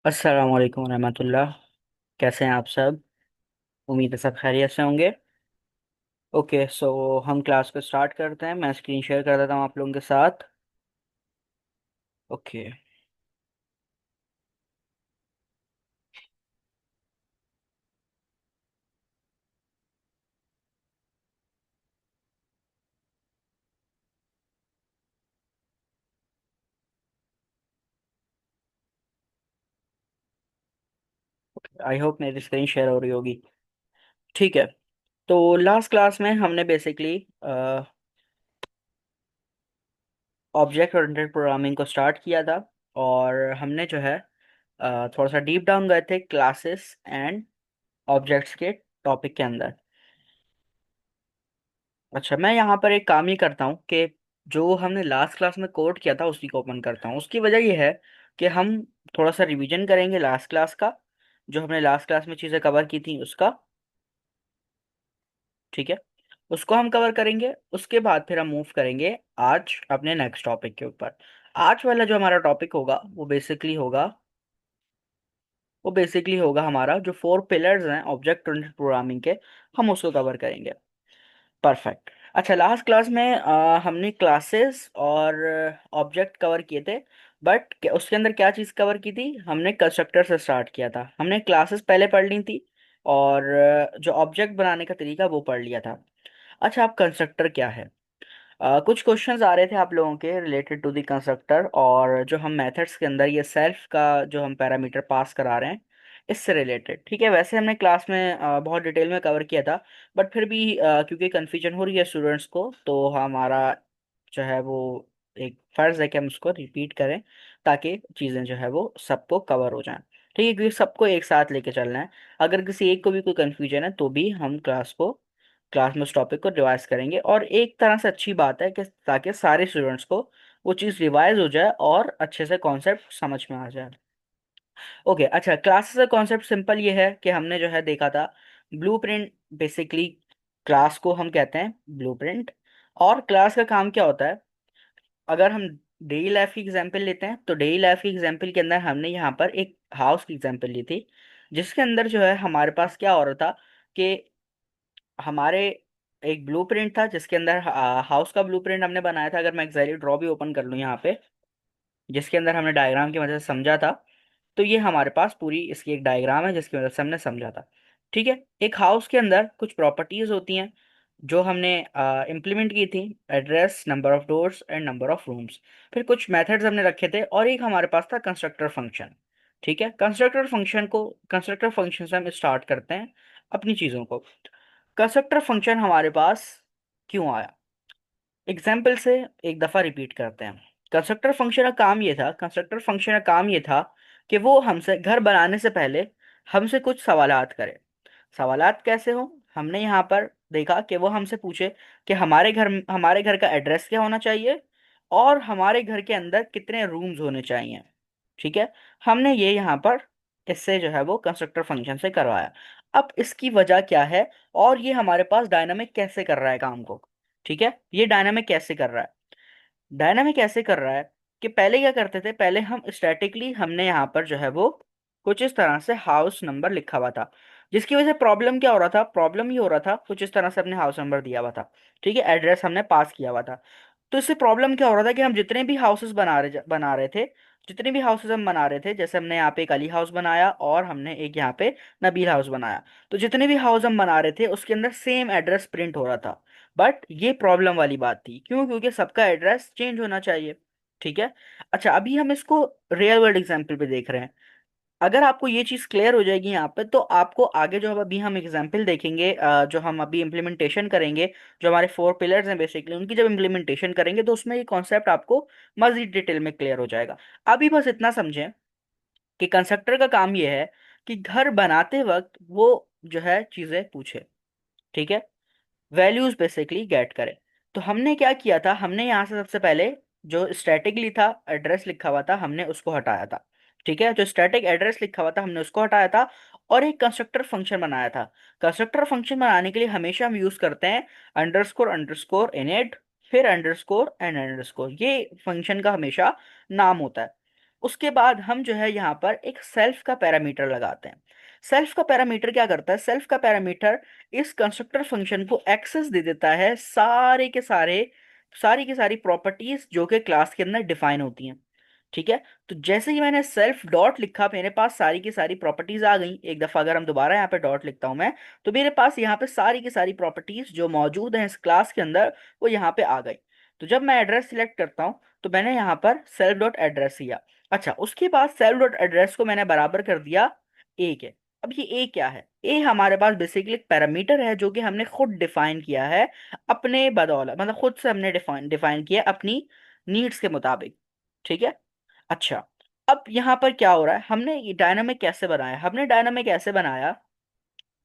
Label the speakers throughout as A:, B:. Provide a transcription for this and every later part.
A: अस्सलाम वालेकुम रहमतुल्लाह। कैसे हैं आप सब? उम्मीद है सब खैरियत से होंगे। ओके, सो हम क्लास को स्टार्ट करते हैं। मैं स्क्रीन शेयर कर देता हूँ आप लोगों के साथ। ओके। आई होप मेरी स्क्रीन शेयर हो रही होगी। ठीक है। तो लास्ट क्लास में हमने बेसिकली ऑब्जेक्ट ओरिएंटेड प्रोग्रामिंग को स्टार्ट किया था। और हमने जो है थोड़ा सा डीप डाउन गए थे क्लासेस एंड ऑब्जेक्ट्स के टॉपिक के अंदर। अच्छा, मैं यहाँ पर एक काम ही करता हूँ कि जो हमने लास्ट क्लास में कोड किया था उसी को ओपन करता हूँ। उसकी वजह यह है कि हम थोड़ा सा रिवीजन करेंगे लास्ट क्लास का, जो हमने लास्ट क्लास में चीज़ें कवर की थी उसका। ठीक है, उसको हम कवर करेंगे। उसके बाद फिर हम मूव करेंगे आज अपने नेक्स्ट टॉपिक के ऊपर। आज वाला जो हमारा टॉपिक होगा वो बेसिकली होगा हमारा जो फोर पिलर्स हैं ऑब्जेक्ट ओरिएंटेड प्रोग्रामिंग के, हम उसको कवर करेंगे। परफेक्ट। अच्छा, लास्ट क्लास में हमने क्लासेस और ऑब्जेक्ट कवर किए थे। बट उसके अंदर क्या चीज़ कवर की थी? हमने कंस्ट्रक्टर से स्टार्ट किया था। हमने क्लासेस पहले पढ़ ली थी और जो ऑब्जेक्ट बनाने का तरीका वो पढ़ लिया था। अच्छा, अब कंस्ट्रक्टर क्या है? कुछ क्वेश्चंस आ रहे थे आप लोगों के रिलेटेड टू द कंस्ट्रक्टर, और जो हम मेथड्स के अंदर ये सेल्फ का जो हम पैरामीटर पास करा रहे हैं इससे रिलेटेड। ठीक है, वैसे हमने क्लास में बहुत डिटेल में कवर किया था। बट फिर भी क्योंकि कन्फ्यूजन हो रही है स्टूडेंट्स को, तो हमारा जो है वो एक फ़र्ज़ है कि हम उसको रिपीट करें ताकि चीज़ें जो है वो सबको कवर हो जाएं। ठीक है, क्योंकि सबको एक साथ लेके चलना है। अगर किसी एक को भी कोई कन्फ्यूजन है तो भी हम क्लास में उस टॉपिक को रिवाइज करेंगे। और एक तरह से अच्छी बात है कि ताकि सारे स्टूडेंट्स को वो चीज़ रिवाइज हो जाए और अच्छे से कॉन्सेप्ट समझ में आ जाए। ओके, अच्छा, क्लास का कॉन्सेप्ट सिंपल ये है कि हमने जो है देखा था ब्लूप्रिंट। बेसिकली क्लास को हम कहते हैं ब्लूप्रिंट। और क्लास का काम क्या होता है? अगर हम डेली लाइफ की एग्जांपल लेते हैं तो डेली लाइफ की एग्जांपल के अंदर हमने यहाँ पर एक हाउस की एग्जांपल ली थी, जिसके अंदर जो है हमारे पास क्या हो रहा था कि हमारे एक ब्लूप्रिंट था जिसके अंदर हाउस का ब्लूप्रिंट हमने बनाया था। अगर मैं एक्सैली ड्रॉ भी ओपन कर लूँ यहाँ पे, जिसके अंदर हमने डायग्राम की मदद से समझा था, तो ये हमारे पास पूरी इसकी एक डायग्राम है जिसकी मदद से हमने समझा था। ठीक है, एक हाउस के अंदर कुछ प्रॉपर्टीज होती हैं जो हमने इम्प्लीमेंट की थी। Address, number of doors and number of rooms. फिर कुछ मेथड्स हमने रखे थे और एक हमारे पास था कंस्ट्रक्टर फंक्शन। ठीक है, कंस्ट्रक्टर फंक्शन से हम स्टार्ट करते हैं अपनी चीज़ों को। कंस्ट्रक्टर फंक्शन हमारे पास क्यों आया? एग्जाम्पल से एक दफा रिपीट करते हैं। कंस्ट्रक्टर फंक्शन का काम ये था कि वो हमसे घर बनाने से पहले हमसे कुछ सवालात करे। सवालात कैसे हो? हमने यहाँ पर देखा कि वो हमसे पूछे कि हमारे घर का एड्रेस क्या होना चाहिए और हमारे घर के अंदर कितने रूम्स होने चाहिए। ठीक है, हमने ये यहाँ पर इससे जो है वो कंस्ट्रक्टर फंक्शन से करवाया। अब इसकी वजह क्या है और ये हमारे पास डायनामिक कैसे कर रहा है काम को? ठीक है, ये डायनामिक कैसे कर रहा है? डायनामिक ऐसे कर रहा है कि पहले क्या करते थे, पहले हम स्टैटिकली हमने यहाँ पर जो है वो कुछ इस तरह से हाउस नंबर लिखा हुआ था। जिसकी वजह से प्रॉब्लम क्या हो रहा था? प्रॉब्लम ये हो रहा था, कुछ इस तरह से हमने हाउस नंबर दिया हुआ था। ठीक है, एड्रेस हमने पास किया हुआ था। तो इससे प्रॉब्लम क्या हो रहा था कि हम जितने भी हाउसेस हम बना रहे थे, जैसे हमने यहाँ पे एक अली हाउस बनाया और हमने एक यहाँ पे नबील हाउस बनाया। तो जितने भी हाउस हम बना रहे थे उसके अंदर सेम एड्रेस प्रिंट हो रहा था। बट ये प्रॉब्लम वाली बात थी, क्यों? क्योंकि सबका एड्रेस चेंज होना चाहिए। ठीक है। अच्छा, अभी हम इसको रियल वर्ल्ड एग्जांपल पे देख रहे हैं। अगर आपको ये चीज़ क्लियर हो जाएगी यहाँ पे, तो आपको आगे जो अभी हम एग्जांपल देखेंगे, जो हम अभी इम्प्लीमेंटेशन करेंगे, जो हमारे फोर पिलर्स हैं बेसिकली, उनकी जब इम्प्लीमेंटेशन करेंगे तो उसमें ये कॉन्सेप्ट आपको मजीद डिटेल में क्लियर हो जाएगा। अभी बस इतना समझें कि कंस्ट्रक्टर का काम ये है कि घर बनाते वक्त वो जो है चीज़ें पूछे। ठीक है, वैल्यूज बेसिकली गेट करें। तो हमने क्या किया था, हमने यहाँ से सबसे पहले जो स्टैटिकली था एड्रेस लिखा हुआ था हमने उसको हटाया था। ठीक है, जो स्टैटिक एड्रेस लिखा हुआ था हमने उसको हटाया था और एक कंस्ट्रक्टर फंक्शन बनाया था। कंस्ट्रक्टर फंक्शन बनाने के लिए हमेशा हम यूज करते हैं अंडरस्कोर अंडरस्कोर इनिट, फिर अंडरस्कोर एंड अंडरस्कोर। ये फंक्शन का हमेशा नाम होता है। उसके बाद हम जो है यहाँ पर एक सेल्फ का पैरामीटर लगाते हैं। सेल्फ का पैरामीटर क्या करता है? सेल्फ का पैरामीटर इस कंस्ट्रक्टर फंक्शन को एक्सेस दे देता है सारे के सारे, सारी की सारी प्रॉपर्टीज जो कि क्लास के अंदर डिफाइन होती हैं। ठीक है। तो जैसे ही मैंने सेल्फ डॉट लिखा, मेरे पास सारी की सारी प्रॉपर्टीज आ गई। एक दफा अगर हम दोबारा यहाँ पे डॉट लिखता हूं मैं, तो मेरे पास यहाँ पे सारी की सारी प्रॉपर्टीज जो मौजूद हैं इस क्लास के अंदर, वो यहाँ पे आ गई। तो जब मैं एड्रेस सिलेक्ट करता हूँ, तो मैंने यहाँ पर सेल्फ डॉट एड्रेस दिया। अच्छा, उसके बाद सेल्फ डॉट एड्रेस को मैंने बराबर कर दिया ए के। अब ये ए क्या है? ए हमारे पास बेसिकली एक पैरामीटर है जो कि हमने खुद डिफाइन किया है अपने बदौलत, मतलब खुद से हमने डिफाइन डिफाइन किया है अपनी नीड्स के मुताबिक। ठीक है। अच्छा, अब यहाँ पर क्या हो रहा है? हमने ये डायनामिक कैसे बनाया? हमने डायनामिक ऐसे बनाया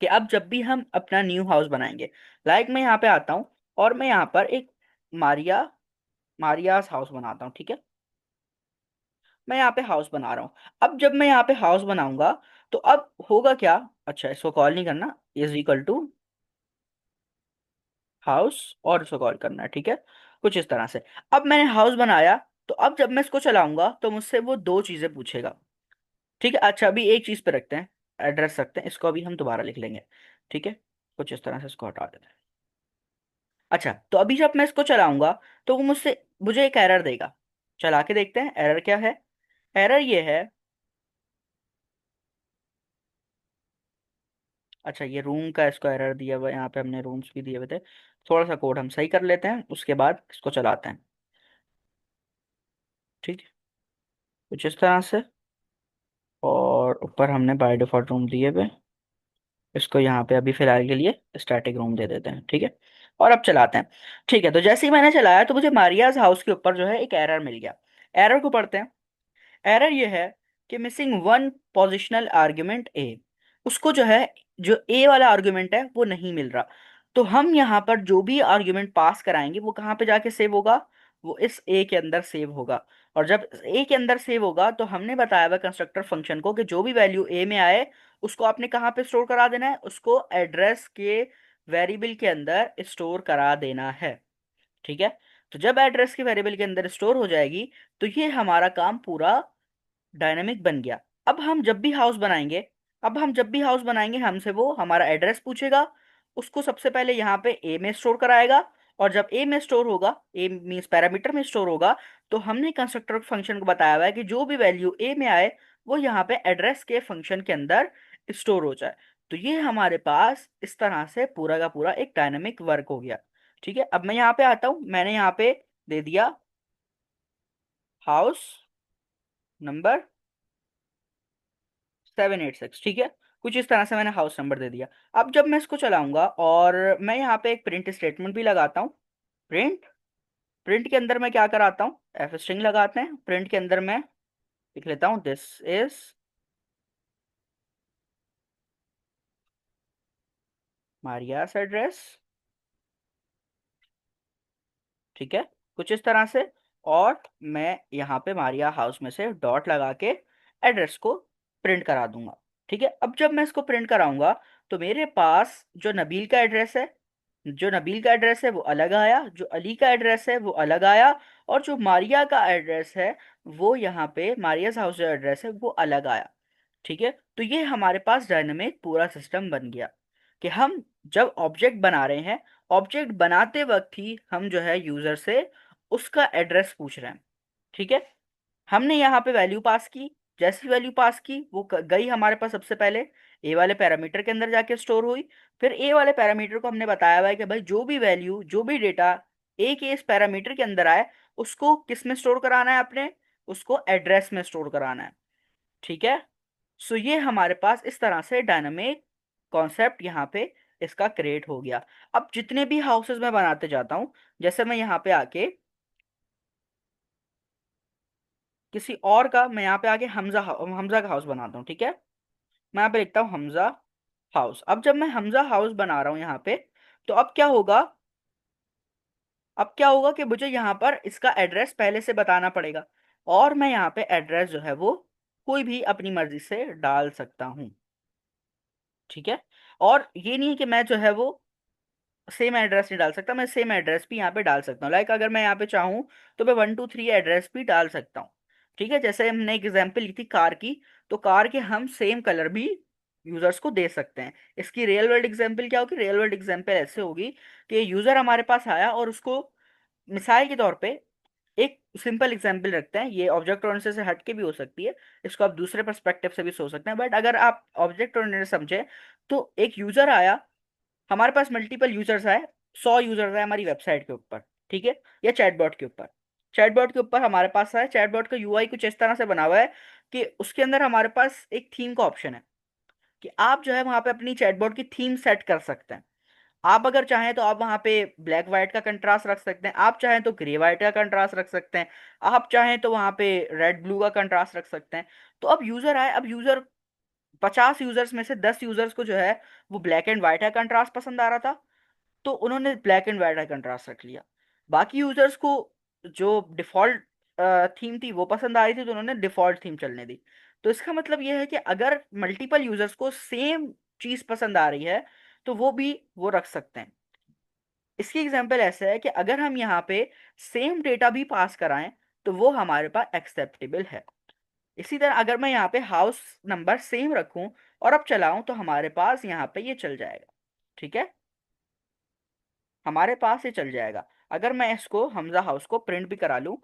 A: कि अब जब भी हम अपना न्यू हाउस बनाएंगे, लाइक मैं यहाँ पे आता हूँ और मैं यहाँ पर एक मारिया मारियास हाउस बनाता हूँ। ठीक है। मैं यहाँ पे हाउस बना रहा हूँ। अब जब मैं यहाँ पे हाउस बनाऊंगा, तो अब होगा क्या? अच्छा, इसको कॉल नहीं करना, इज इक्वल टू हाउस, और इसको कॉल करना है। ठीक है। कुछ इस तरह से। अब मैंने हाउस बनाया, तो अब जब मैं इसको चलाऊंगा तो मुझसे वो दो चीजें पूछेगा। ठीक है। अच्छा, अभी एक चीज पे रखते हैं, एड्रेस रखते हैं, इसको अभी हम दोबारा लिख लेंगे। ठीक है। कुछ इस तरह से इसको हटा देते हैं। अच्छा, तो अभी जब मैं इसको चलाऊंगा, तो वो मुझे एक एरर देगा। चला के देखते हैं एरर क्या है। एरर ये है। अच्छा, ये रूम का इसको एरर दिया हुआ है, यहाँ पे हमने रूम्स भी दिए हुए थे। थोड़ा सा कोड हम सही कर लेते हैं, उसके बाद इसको चलाते हैं। ठीक है। कुछ इस तरह से। और ऊपर हमने बाय डिफॉल्ट रूम दिए हुए, इसको यहाँ पे अभी फिलहाल के लिए स्टैटिक रूम दे देते हैं। ठीक है। और अब चलाते हैं। ठीक है। तो जैसे ही मैंने चलाया, तो मुझे मारियाज हाउस के ऊपर जो है एक एरर मिल गया। एरर को पढ़ते हैं। एरर ये है कि मिसिंग वन पोजिशनल आर्ग्यूमेंट ए। उसको जो है, जो ए वाला आर्ग्यूमेंट है वो नहीं मिल रहा। तो हम यहाँ पर जो भी आर्ग्यूमेंट पास कराएंगे वो कहाँ पे जाके सेव होगा? वो इस ए के अंदर सेव होगा। और जब ए के अंदर सेव होगा, तो हमने बताया हुआ कंस्ट्रक्टर फंक्शन को कि जो भी वैल्यू ए में आए, उसको आपने कहाँ पे स्टोर करा देना है? उसको एड्रेस के वेरिएबल के अंदर स्टोर करा देना है। ठीक है। तो जब एड्रेस के वेरिएबल के अंदर स्टोर हो जाएगी, तो ये हमारा काम पूरा डायनेमिक बन गया। अब हम जब भी हाउस बनाएंगे, हमसे वो हमारा एड्रेस पूछेगा। उसको सबसे पहले यहाँ पे ए में स्टोर कराएगा। और जब ए में स्टोर होगा, ए मीन्स पैरामीटर में स्टोर होगा, तो हमने कंस्ट्रक्टर फंक्शन को बताया हुआ है कि जो भी वैल्यू ए में आए, वो यहाँ पे एड्रेस के फंक्शन के अंदर स्टोर हो जाए। तो ये हमारे पास इस तरह से पूरा का पूरा एक डायनेमिक वर्क हो गया। ठीक है। अब मैं यहाँ पे आता हूँ, मैंने यहाँ पे दे दिया हाउस नंबर 786। ठीक है। कुछ इस तरह से मैंने हाउस नंबर दे दिया। अब जब मैं इसको चलाऊंगा, और मैं यहाँ पे एक प्रिंट स्टेटमेंट भी लगाता हूँ। प्रिंट प्रिंट के अंदर मैं क्या कराता हूँ? एफ स्ट्रिंग लगाते हैं। प्रिंट के अंदर मैं लिख लेता हूँ दिस इज मारियास एड्रेस। ठीक है। कुछ इस तरह से। और मैं यहाँ पे मारिया हाउस में से डॉट लगा के एड्रेस को प्रिंट करा दूंगा। ठीक है। अब जब मैं इसको प्रिंट कराऊंगा, तो मेरे पास जो नबील का एड्रेस है, वो अलग आया, जो अली का एड्रेस है वो अलग आया, और जो मारिया का एड्रेस है, वो यहाँ पे मारियास हाउस जो एड्रेस है वो अलग आया। ठीक है। तो ये हमारे पास डायनेमिक पूरा सिस्टम बन गया कि हम जब ऑब्जेक्ट बना रहे हैं, ऑब्जेक्ट बनाते वक्त ही हम जो है यूजर से उसका एड्रेस पूछ रहे हैं। ठीक है। हमने यहाँ पे वैल्यू पास की। जैसी वैल्यू पास की, वो गई हमारे पास सबसे पहले ए वाले पैरामीटर के अंदर जाके स्टोर हुई। फिर ए वाले पैरामीटर को हमने बताया हुआ है कि भाई जो भी वैल्यू, जो भी डेटा ए के इस पैरामीटर के अंदर आए, उसको किस में स्टोर कराना है? अपने उसको एड्रेस में स्टोर कराना है। ठीक है। सो ये हमारे पास इस तरह से डायनामिक कॉन्सेप्ट यहाँ पे इसका क्रिएट हो गया। अब जितने भी हाउसेस मैं बनाते जाता हूँ, जैसे मैं यहाँ पे आके किसी और का, मैं यहाँ पे आके हमजा का हाउस बनाता हूँ। ठीक है। मैं यहाँ पे लिखता हूँ हमजा हाउस। अब जब मैं हमजा हाउस बना रहा हूँ यहाँ पे, तो अब क्या होगा कि मुझे यहाँ पर इसका एड्रेस पहले से बताना पड़ेगा। और मैं यहाँ पे एड्रेस जो है वो कोई भी अपनी मर्जी से डाल सकता हूँ। ठीक है। और ये नहीं है कि मैं जो है वो सेम एड्रेस नहीं डाल सकता, मैं सेम एड्रेस भी यहाँ पे डाल सकता हूँ। लाइक अगर मैं यहाँ पे चाहूँ, तो मैं 123 एड्रेस भी डाल सकता हूँ। ठीक है, जैसे हमने एक एग्जांपल ली थी कार की, तो कार के हम सेम कलर भी यूजर्स को दे सकते हैं। इसकी रियल वर्ल्ड एग्जांपल क्या होगी? रियल वर्ल्ड एग्जांपल ऐसे होगी कि यूजर हमारे पास आया और उसको, मिसाल के तौर पे, एक सिंपल एग्जांपल रखते हैं, ये ऑब्जेक्ट ओरिएंटेड से हट के भी हो सकती है, इसको आप दूसरे पर्सपेक्टिव से भी सोच सकते हैं, बट अगर आप ऑब्जेक्ट ओरिएंटेड समझे, तो एक यूजर आया, हमारे पास मल्टीपल यूजर्स आए, 100 यूजर्स आए हमारी वेबसाइट के ऊपर, ठीक है, या चैटबॉट के ऊपर। चैटबॉट के ऊपर हमारे पास आए, चैटबॉट का यूआई कुछ इस तरह से बना हुआ है कि उसके अंदर हमारे पास एक थीम का ऑप्शन है, कि आप जो है वहां पे अपनी चैटबॉट की थीम सेट कर सकते हैं। आप अगर चाहें तो आप वहां पे ब्लैक व्हाइट का कंट्रास्ट रख सकते हैं, आप चाहें तो ग्रे व्हाइट का कंट्रास्ट रख सकते हैं, आप चाहें तो वहां पे रेड ब्लू का कंट्रास्ट रख सकते हैं। तो अब यूजर आए, अब यूजर 50 यूजर्स में से 10 यूजर्स को जो है वो ब्लैक एंड व्हाइट का कंट्रास्ट पसंद आ रहा था, तो उन्होंने ब्लैक एंड व्हाइट का कंट्रास्ट रख लिया। बाकी यूजर्स को जो डिफॉल्ट थीम थी वो पसंद आ रही थी, तो उन्होंने डिफॉल्ट थीम चलने दी। तो इसका मतलब यह है कि अगर मल्टीपल यूजर्स को सेम चीज पसंद आ रही है, तो वो भी वो रख सकते हैं। इसकी एग्जांपल ऐसा है कि अगर हम यहाँ पे सेम डेटा भी पास कराएं, तो वो हमारे पास एक्सेप्टेबल है। इसी तरह अगर मैं यहाँ पे हाउस नंबर सेम रखूं और अब चलाऊं, तो हमारे पास यहाँ पे ये चल जाएगा। ठीक है, हमारे पास ये चल जाएगा। अगर मैं इसको हमजा हाउस को प्रिंट भी करा लूं,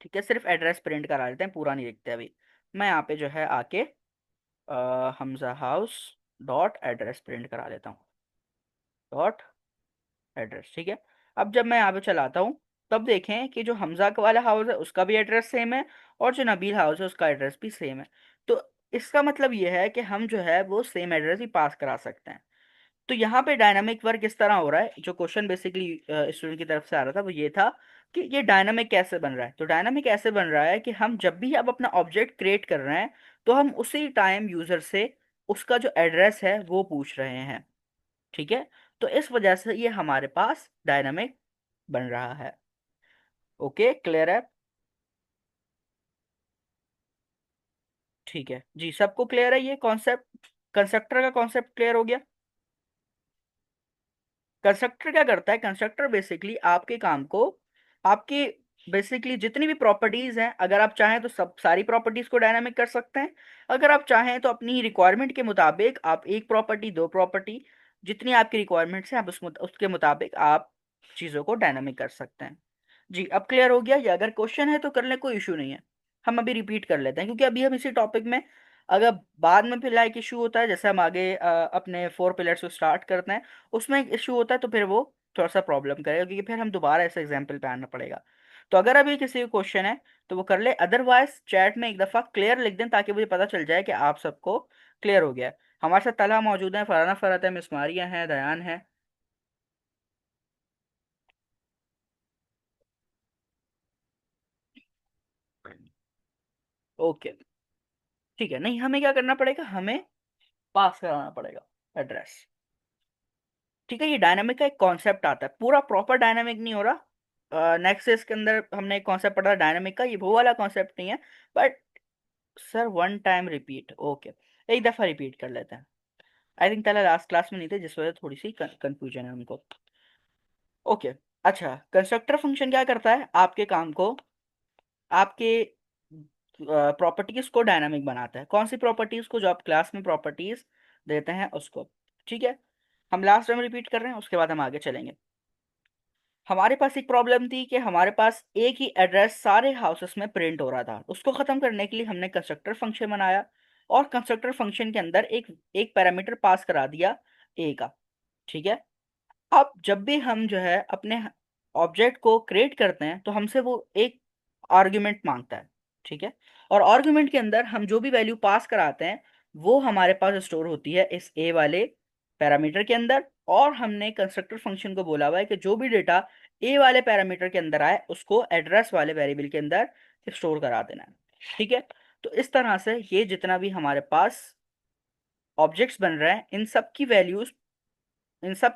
A: ठीक है, सिर्फ एड्रेस प्रिंट करा लेते हैं, पूरा नहीं लिखते अभी। मैं यहाँ पे जो है आके Hamza house dot address print करा लेता हूँ, डॉट एड्रेस। ठीक है, अब जब मैं यहाँ पे चलाता हूँ, तब देखें कि जो हमजा का वाला हाउस है उसका भी एड्रेस सेम है, और जो नबील हाउस है उसका एड्रेस भी सेम है। तो इसका मतलब ये है कि हम जो है वो सेम एड्रेस ही पास करा सकते हैं। तो यहाँ पे डायनामिक वर्क इस तरह हो रहा है, जो क्वेश्चन बेसिकली स्टूडेंट की तरफ से आ रहा था वो ये था कि ये डायनामिक कैसे बन रहा है। तो डायनामिक ऐसे बन रहा है कि हम जब भी अब अपना ऑब्जेक्ट क्रिएट कर रहे हैं, तो हम उसी टाइम यूजर से उसका जो एड्रेस है वो पूछ रहे हैं। ठीक है, तो इस वजह से ये हमारे पास डायनामिक बन रहा है। ओके, क्लियर है? ठीक है जी, सबको क्लियर है ये कॉन्सेप्ट? कंस्ट्रक्टर का कॉन्सेप्ट क्लियर हो गया? कंस्ट्रक्टर क्या करता है? कंस्ट्रक्टर बेसिकली आपके काम को, आपकी बेसिकली जितनी भी प्रॉपर्टीज हैं, अगर आप चाहें तो सब सारी प्रॉपर्टीज को डायनामिक कर सकते हैं। अगर आप चाहें तो अपनी रिक्वायरमेंट के मुताबिक आप एक प्रॉपर्टी, दो प्रॉपर्टी, जितनी आपकी रिक्वायरमेंट्स हैं आप उसके मुताबिक आप चीज़ों को डायनामिक कर सकते हैं। जी, अब क्लियर हो गया? या अगर क्वेश्चन है तो कर ले, कोई इशू नहीं है। हम अभी रिपीट कर लेते हैं, क्योंकि अभी हम इसी टॉपिक में, अगर बाद में फिर लाइक इशू होता है, जैसे हम आगे अपने 4 पिलर्स को स्टार्ट करते हैं, उसमें इशू होता है, तो फिर वो थोड़ा सा प्रॉब्लम करेगा, क्योंकि फिर हम दोबारा ऐसे एग्जाम्पल पे आना पड़ेगा। तो अगर अभी किसी को क्वेश्चन है तो वो कर ले, अदरवाइज चैट में एक दफ़ा क्लियर लिख दें, ताकि मुझे पता चल जाए कि आप सबको क्लियर हो गया है। हमारे साथ तला मौजूद है, फराना फरत है, मिस मारिया है, दयान है। ओके, ठीक है, नहीं हमें क्या करना पड़ेगा, हमें पास कराना पड़ेगा एड्रेस। ठीक है, ये डायनामिक का एक कॉन्सेप्ट आता है, पूरा प्रॉपर डायनामिक नहीं हो रहा। नेक्स्ट इसके अंदर हमने एक कॉन्सेप्ट पढ़ा डायनामिक का, ये वो वाला कॉन्सेप्ट नहीं है। But sir one time repeat, okay, एक दफ़ा रिपीट कर लेते हैं। आई थिंक पहले लास्ट क्लास में नहीं थे, जिस वजह से थोड़ी सी कंफ्यूजन है उनको। ओके, अच्छा, कंस्ट्रक्टर फंक्शन क्या करता है? आपके काम को, आपके प्रॉपर्टीज को डायनामिक बनाता है। कौन सी प्रॉपर्टीज को? जो आप क्लास में प्रॉपर्टीज देते हैं उसको। ठीक है, हम लास्ट टाइम रिपीट कर रहे हैं, उसके बाद हम आगे चलेंगे। हमारे पास एक प्रॉब्लम थी कि हमारे पास एक ही एड्रेस सारे हाउसेस में प्रिंट हो रहा था। उसको खत्म करने के लिए हमने कंस्ट्रक्टर फंक्शन बनाया, और कंस्ट्रक्टर फंक्शन के अंदर एक एक पैरामीटर पास करा दिया ए का। ठीक है, अब जब भी हम जो है अपने ऑब्जेक्ट को क्रिएट करते हैं, तो हमसे वो एक आर्ग्यूमेंट मांगता है। ठीक है, और आर्ग्यूमेंट के अंदर हम जो भी वैल्यू पास कराते हैं, वो हमारे पास स्टोर होती है इस ए वाले पैरामीटर के अंदर। और हमने कंस्ट्रक्टर फंक्शन को बोला हुआ है कि जो भी डेटा ए वाले पैरामीटर के अंदर आए, उसको एड्रेस वाले वेरिएबल के अंदर स्टोर करा देना है। ठीक है, तो इस तरह से ये जितना भी हमारे पास ऑब्जेक्ट्स बन रहे हैं, इन सब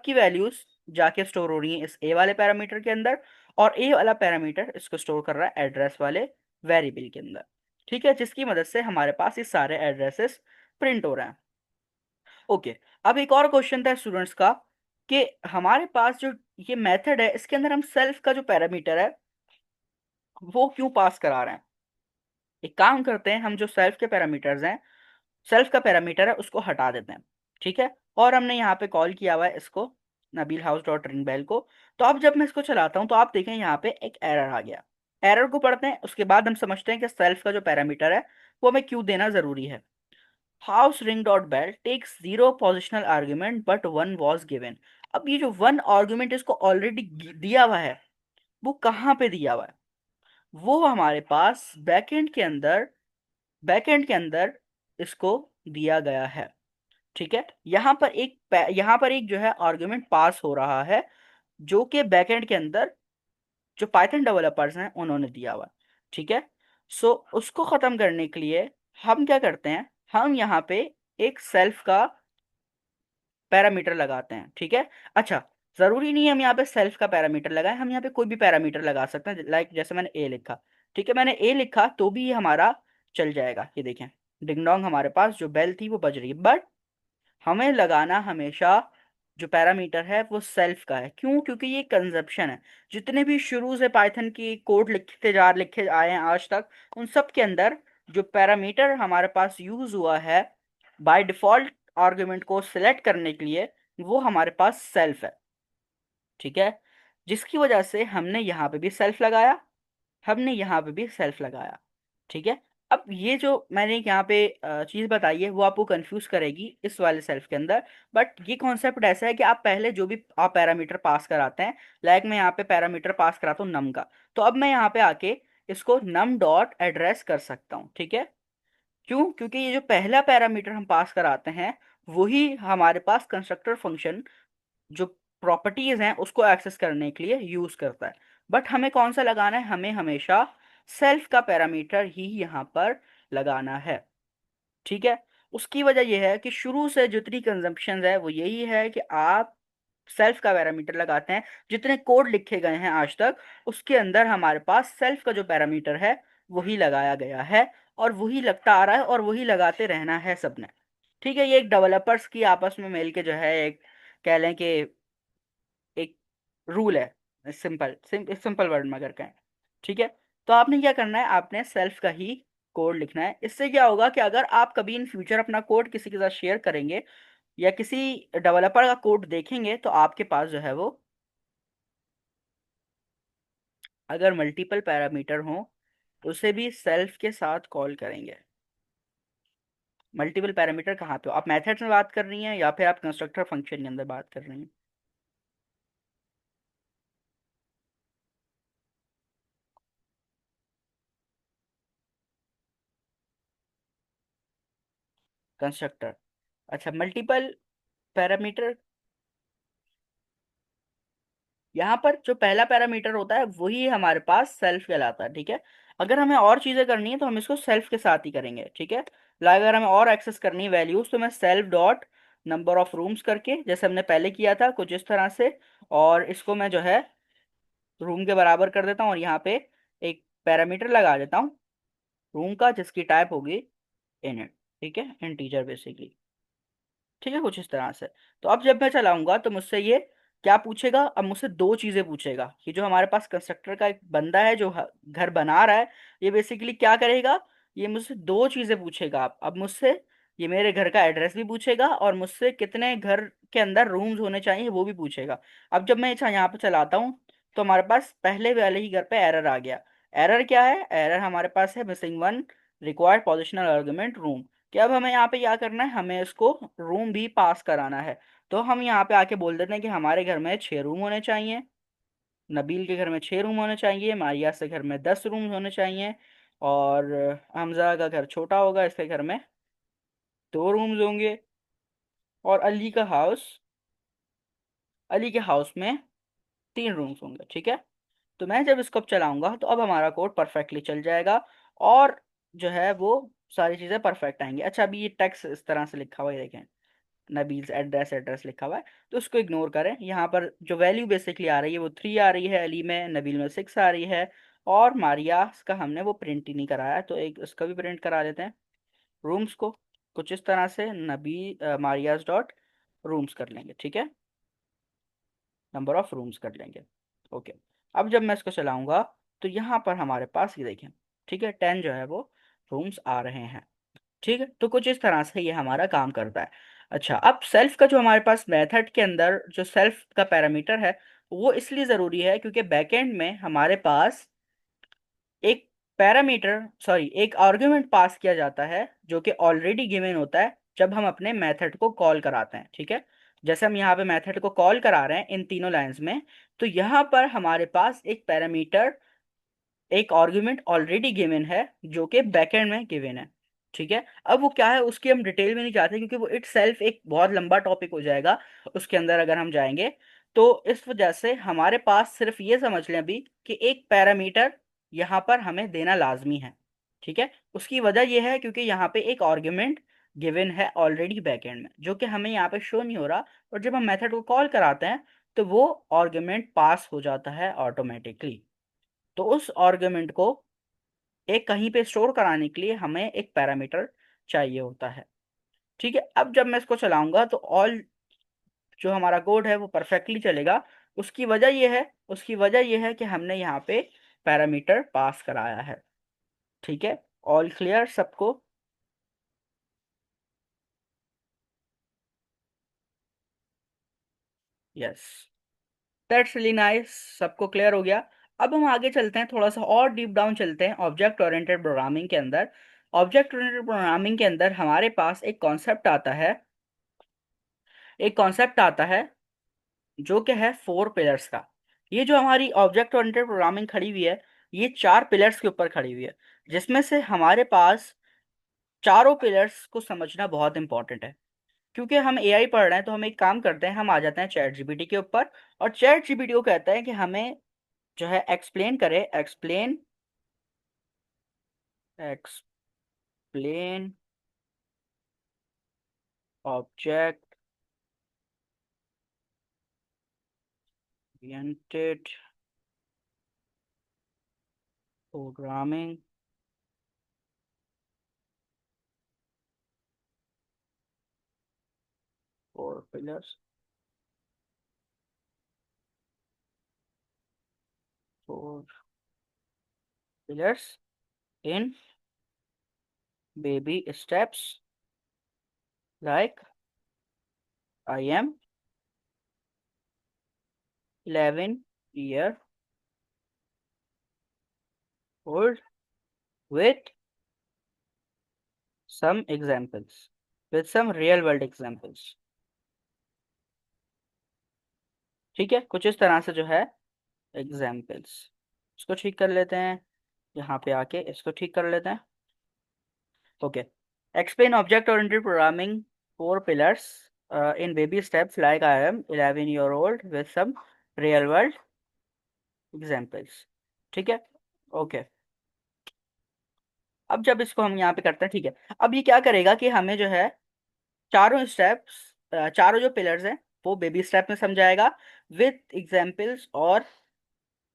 A: की वैल्यूज जाके स्टोर हो रही हैं इस ए वाले पैरामीटर के अंदर, और ए वाला पैरामीटर इसको स्टोर कर रहा है एड्रेस वाले वेरिएबल के अंदर। ठीक है, जिसकी मदद से हमारे पास ये सारे एड्रेसेस प्रिंट हो रहे हैं। ओके, अब एक और क्वेश्चन था स्टूडेंट्स का, कि हमारे पास जो ये मेथड है, इसके अंदर हम सेल्फ का जो पैरामीटर है वो क्यों पास करा रहे हैं? एक काम करते हैं, हम जो सेल्फ के पैरामीटर्स हैं, सेल्फ का पैरामीटर है उसको हटा देते हैं, ठीक है। और हमने यहाँ पे कॉल किया हुआ है इसको, Nabeel house dot ring bell को। तो अब जब मैं इसको चलाता हूँ तो आप देखें यहाँ पे एक एरर आ गया। एरर को पढ़ते हैं, उसके बाद हम समझते हैं कि सेल्फ का जो पैरामीटर है वो हमें क्यों देना जरूरी है। House ring dot bell takes zero positional argument but one was given. अब ये जो वन आर्ग्यूमेंट इसको ऑलरेडी दिया हुआ है, वो कहाँ पे दिया हुआ है? वो हमारे पास बैकएंड के अंदर इसको दिया गया है, ठीक है। यहाँ पर एक जो है आर्गुमेंट पास हो रहा है, जो कि बैकएंड के अंदर जो पाइथन डेवलपर्स हैं उन्होंने दिया हुआ है, ठीक है। सो उसको खत्म करने के लिए हम क्या करते हैं, हम यहाँ पे एक सेल्फ का पैरामीटर लगाते हैं, ठीक है। अच्छा, जरूरी नहीं है हम यहाँ पे सेल्फ का पैरामीटर लगाएं, हम यहाँ पे कोई भी पैरामीटर लगा सकते हैं, लाइक जैसे मैंने ए लिखा, ठीक है, मैंने ए लिखा तो भी ये हमारा चल जाएगा। ये देखें, डिंग डोंग हमारे पास जो बेल थी वो बज रही है, बट हमें लगाना हमेशा जो पैरामीटर है वो सेल्फ का है। क्यों? क्योंकि ये कंजप्शन है। जितने भी शुरू से पाइथन की कोड लिखे आए हैं आज तक, उन सब के अंदर जो पैरामीटर हमारे पास यूज हुआ है बाय डिफॉल्ट आर्गुमेंट को सिलेक्ट करने के लिए, वो हमारे पास सेल्फ है, ठीक है। जिसकी वजह से हमने यहाँ पे भी सेल्फ लगाया, हमने यहाँ पे भी सेल्फ लगाया, ठीक है। अब ये जो मैंने यहाँ पे चीज बताई है वो आपको कंफ्यूज करेगी इस वाले सेल्फ के अंदर, बट ये कॉन्सेप्ट ऐसा है कि आप पहले जो भी आप पैरामीटर पास कराते हैं, लाइक मैं यहाँ पे पैरामीटर पास कराता हूँ नम का, तो अब मैं यहाँ पे आके इसको नम डॉट एड्रेस कर सकता हूँ, ठीक है। क्यों? क्योंकि ये जो पहला पैरामीटर हम पास कराते हैं वही हमारे पास कंस्ट्रक्टर फंक्शन जो प्रॉपर्टीज हैं उसको एक्सेस करने के लिए यूज करता है। बट हमें कौन सा लगाना है? हमें हमेशा सेल्फ का पैरामीटर ही यहाँ पर लगाना है, ठीक है। उसकी वजह यह है कि शुरू से जितनी कंजम्पशन है वो यही है कि आप सेल्फ का पैरामीटर लगाते हैं। जितने कोड लिखे गए हैं आज तक, उसके अंदर हमारे पास सेल्फ का जो पैरामीटर है वही लगाया गया है, और वही लगता आ रहा है और वही लगाते रहना है सबने, ठीक है। ये एक डेवलपर्स की आपस में मिल के जो है एक, कह लें कि एक रूल है, सिंपल वर्ड में अगर कहें, ठीक है। तो आपने क्या करना है, आपने सेल्फ का ही कोड लिखना है। इससे क्या होगा कि अगर आप कभी इन फ्यूचर अपना कोड किसी के साथ शेयर करेंगे या किसी डेवलपर का कोड देखेंगे, तो आपके पास जो है वो, अगर मल्टीपल पैरामीटर हो तो उसे भी सेल्फ के साथ कॉल करेंगे। मल्टीपल पैरामीटर कहाँ पे हो? आप मेथड्स में बात कर रही हैं या फिर आप कंस्ट्रक्टर फंक्शन के अंदर बात कर रही हैं? कंस्ट्रक्टर। अच्छा, मल्टीपल पैरामीटर, यहाँ पर जो पहला पैरामीटर होता है वही हमारे पास सेल्फ कहलाता है, ठीक है। अगर हमें और चीजें करनी है तो हम इसको सेल्फ के साथ ही करेंगे, ठीक है। लाइक अगर हमें और एक्सेस करनी है वैल्यूज, तो मैं self dot number of rooms करके, जैसे हमने पहले किया था कुछ इस तरह से, और इसको मैं जो है रूम के बराबर कर देता हूँ, और यहाँ पे एक पैरामीटर लगा देता हूँ रूम का, जिसकी टाइप होगी इनिट, ठीक है, इंटीजर बेसिकली, ठीक है, कुछ इस तरह से। तो अब जब मैं चलाऊंगा तो मुझसे ये क्या पूछेगा? अब मुझसे दो चीजें पूछेगा। कि जो हमारे पास कंस्ट्रक्टर का एक बंदा है जो घर बना रहा है, ये बेसिकली क्या करेगा, ये मुझसे दो चीजें पूछेगा। अब मुझसे ये मेरे घर का एड्रेस भी पूछेगा, और मुझसे कितने घर के अंदर रूम्स होने चाहिए वो भी पूछेगा। अब जब मैं यहाँ पे चलाता हूँ तो हमारे पास पहले वाले ही घर पे एरर आ गया। एरर क्या है? एरर हमारे पास है missing one required positional argument room. कि अब हमें यहाँ पे क्या करना है, हमें इसको रूम भी पास कराना है। तो हम यहाँ पे आके बोल देते हैं कि हमारे घर में 6 रूम होने चाहिए, नबील के घर में 6 रूम होने चाहिए, मारिया के घर में 10 रूम होने चाहिए, और हमजा का घर छोटा होगा, इसके घर में 2 रूम्स होंगे, और अली के हाउस में 3 रूम्स होंगे, ठीक है। तो मैं जब इसको अब चलाऊंगा तो अब हमारा कोड परफेक्टली चल जाएगा, और जो है वो सारी चीज़ें परफेक्ट आएंगी। अच्छा, अभी ये टेक्स्ट इस तरह से लिखा हुआ है, देखें, नबील्स एड्रेस एड्रेस लिखा हुआ है, तो उसको इग्नोर करें। यहाँ पर जो वैल्यू बेसिकली आ रही है वो 3 आ रही है अली में, नबील में 6 आ रही है, और मारिया का हमने वो प्रिंट ही नहीं कराया, तो एक उसका भी प्रिंट करा देते हैं रूम्स को। कुछ इस तरह से मारियाज डॉट रूम्स कर लेंगे, ठीक है, नंबर ऑफ रूम्स कर लेंगे, ओके। अब जब मैं इसको चलाऊंगा तो यहाँ पर हमारे पास ये देखें, ठीक है, 10 जो है वो रूम्स आ रहे हैं। ठीक है, तो कुछ इस तरह से ये हमारा काम करता है। अच्छा, अब सेल्फ का जो हमारे पास मेथड के अंदर जो सेल्फ का पैरामीटर है, वो इसलिए ज़रूरी है क्योंकि बैकएंड में हमारे पास एक पैरामीटर, सॉरी, एक आर्गुमेंट पास किया जाता है जो कि ऑलरेडी गिवन होता है जब हम अपने मेथड को कॉल कराते हैं। ठीक है, जैसे हम यहाँ पे मेथड को कॉल करा रहे हैं इन तीनों लाइंस में, तो यहाँ पर हमारे पास एक पैरामीटर, एक आर्गुमेंट ऑलरेडी गिवन है जो कि बैकएंड में गिवन है। ठीक है, अब वो क्या है उसकी हम डिटेल में नहीं जाते क्योंकि वो इट सेल्फ एक बहुत लंबा टॉपिक हो जाएगा उसके अंदर अगर हम जाएंगे। तो इस वजह से हमारे पास सिर्फ ये समझ लें अभी कि एक पैरामीटर यहाँ पर हमें देना लाजमी है। ठीक है, उसकी वजह यह है क्योंकि यहाँ पे एक आर्ग्यूमेंट गिवन है ऑलरेडी बैकएंड में जो कि हमें यहाँ पे शो नहीं हो रहा, और जब हम मेथड को कॉल कराते हैं तो वो आर्ग्यूमेंट पास हो जाता है ऑटोमेटिकली। तो उस आर्गुमेंट को एक कहीं पे स्टोर कराने के लिए हमें एक पैरामीटर चाहिए होता है। ठीक है, अब जब मैं इसको चलाऊंगा तो ऑल जो हमारा कोड है वो परफेक्टली चलेगा। उसकी वजह यह है कि हमने यहाँ पे पैरामीटर पास कराया है। ठीक है, ऑल क्लियर सबको? यस, दैट्स रियली नाइस, सबको क्लियर हो गया। अब हम आगे चलते हैं, थोड़ा सा और डीप डाउन चलते हैं ऑब्जेक्ट ओरिएंटेड प्रोग्रामिंग के अंदर। ऑब्जेक्ट ओरिएंटेड प्रोग्रामिंग के अंदर हमारे पास एक कॉन्सेप्ट आता है जो कि है फोर पिलर्स का। ये जो हमारी ऑब्जेक्ट ओरिएंटेड प्रोग्रामिंग खड़ी हुई है, ये चार पिलर्स के ऊपर खड़ी हुई है, जिसमें से हमारे पास चारों पिलर्स को समझना बहुत इंपॉर्टेंट है। क्योंकि हम एआई पढ़ रहे हैं तो हम एक काम करते हैं, हम आ जाते हैं चैट जीपीटी के ऊपर, और चैट जीपीटी को कहते हैं कि हमें जो है एक्सप्लेन करे, explain object oriented programming four pillars, four pillars in baby steps like I am 11 year old with some examples, with some real world examples। ठीक है, कुछ इस तरह से जो है एग्जाम्पल्स। इसको ठीक कर लेते हैं, यहाँ पे आके इसको ठीक कर लेते हैं। Okay, explain object oriented programming four pillars in baby steps like I am 11 year old with some real world examples। ठीक है, ओके। अब जब इसको हम यहाँ पे करते हैं, ठीक है, अब ये क्या करेगा कि हमें जो है चारों स्टेप्स, चारों जो पिलर्स हैं वो बेबी स्टेप में समझाएगा विथ एग्जाम्पल्स, और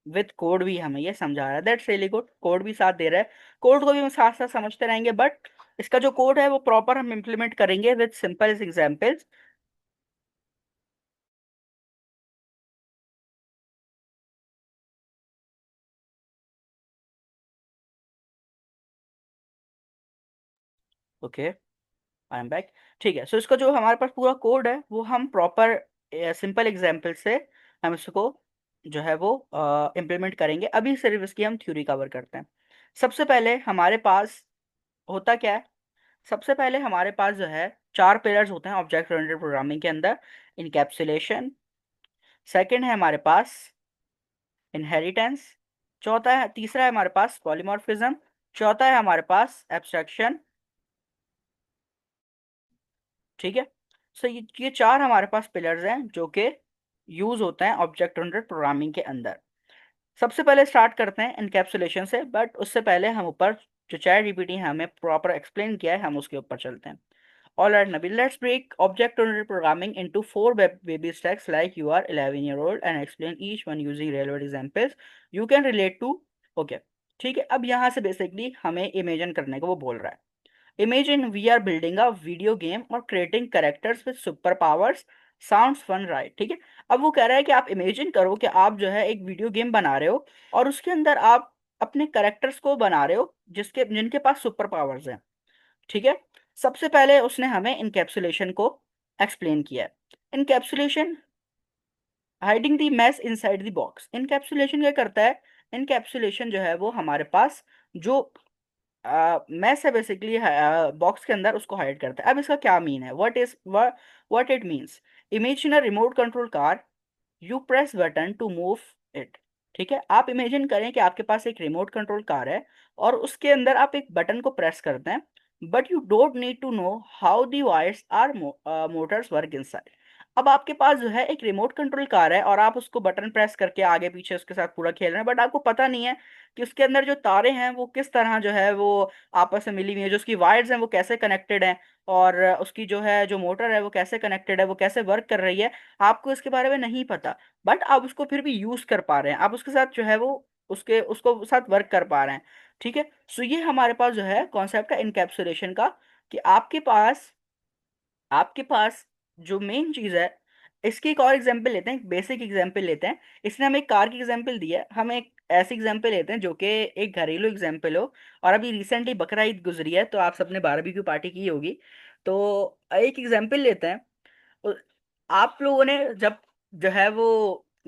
A: विथ कोड भी हमें ये समझा रहा है। दैट्स रियली गुड, कोड भी साथ दे रहा है। कोड को भी हम साथ साथ समझते रहेंगे, बट इसका जो कोड है वो प्रॉपर हम इम्प्लीमेंट करेंगे with simple examples. Okay, I am back. ठीक है, सो इसका जो हमारे पास पूरा कोड है वो हम प्रॉपर सिंपल एग्जाम्पल से हम इसको जो है वो इम्प्लीमेंट करेंगे। अभी सिर्फ इसकी हम थ्योरी कवर करते हैं। सबसे पहले हमारे पास होता क्या है, सबसे पहले हमारे पास जो है चार पिलर्स होते हैं ऑब्जेक्ट ओरिएंटेड प्रोग्रामिंग के अंदर। इनकैप्सुलेशन, सेकंड है हमारे पास इनहेरिटेंस, चौथा है, तीसरा है हमारे पास पॉलीमॉर्फिज्म, चौथा है हमारे पास एब्स्ट्रैक्शन। ठीक है, सो ये चार हमारे पास पिलर्स हैं जो कि यूज होते हैं ऑब्जेक्ट ओरिएंटेड प्रोग्रामिंग के अंदर। सबसे पहले स्टार्ट करते हैं इनकैप्सुलेशन से, बट उससे पहले हम ऊपर जो चैट जीपीटी है हमें प्रॉपर एक्सप्लेन किया है, हम उसके ऊपर चलते हैं। All right, Nabil, let's break object-oriented programming into four baby steps like you are 11-year-old and explain each one using real-world examples you can relate to। Okay, ठीक है, अब यहाँ से बेसिकली हमें इमेजिन करने को वो बोल रहा है। Imagine we are building a video game or creating characters with superpowers। Sounds fun, right? ठीक है, अब वो कह रहा है कि आप इमेजिन करो कि आप जो है एक वीडियो गेम बना रहे हो और उसके अंदर आप अपने करेक्टर्स को बना रहे हो जिसके जिनके पास सुपर पावर्स हैं। ठीक है। सबसे पहले उसने हमें इनकैप्सुलेशन को एक्सप्लेन किया है। Encapsulation, hiding the mess inside the box. Encapsulation क्या करता है? इनकैप्सुलेशन जो है वो हमारे पास जो मैस है बेसिकली बॉक्स के अंदर, उसको हाइड करता है। अब इसका क्या मीन है? What it means? Imagine a remote control car, you press button to move it. ठीक है, आप इमेजिन करें कि आपके पास एक रिमोट कंट्रोल कार है और उसके अंदर आप एक बटन को प्रेस करते हैं, but you don't need to know how the wires are motors work inside. अब आपके पास जो है एक रिमोट कंट्रोल कार है और आप उसको बटन प्रेस करके आगे पीछे उसके साथ पूरा खेल रहे हैं, बट आपको पता नहीं है कि उसके अंदर जो तारे हैं वो किस तरह जो है वो आपस में मिली हुई है, जो उसकी वायर्स हैं वो कैसे कनेक्टेड हैं, और उसकी जो है जो मोटर है वो कैसे कनेक्टेड है, वो कैसे वर्क कर रही है। आपको इसके बारे में नहीं पता, बट आप उसको फिर भी यूज कर पा रहे हैं, आप उसके साथ जो है वो उसके उसको साथ वर्क कर पा रहे हैं। ठीक है। सो ये हमारे पास जो है कॉन्सेप्ट है इनकैप्सुलेशन का, कि आपके पास जो मेन चीज है। इसकी एक और एग्जांपल लेते हैं, एक बेसिक एग्जांपल लेते हैं। इसने हमें एक कार की एग्जांपल दी है, हम एक ऐसी एग्जांपल लेते हैं जो कि एक घरेलू एग्जांपल हो। और अभी रिसेंटली बकरा ईद गुजरी है, तो आप सबने बारबेक्यू पार्टी की होगी। तो एक एग्जांपल लेते हैं। उ- आप लोगों ने जब जो है वो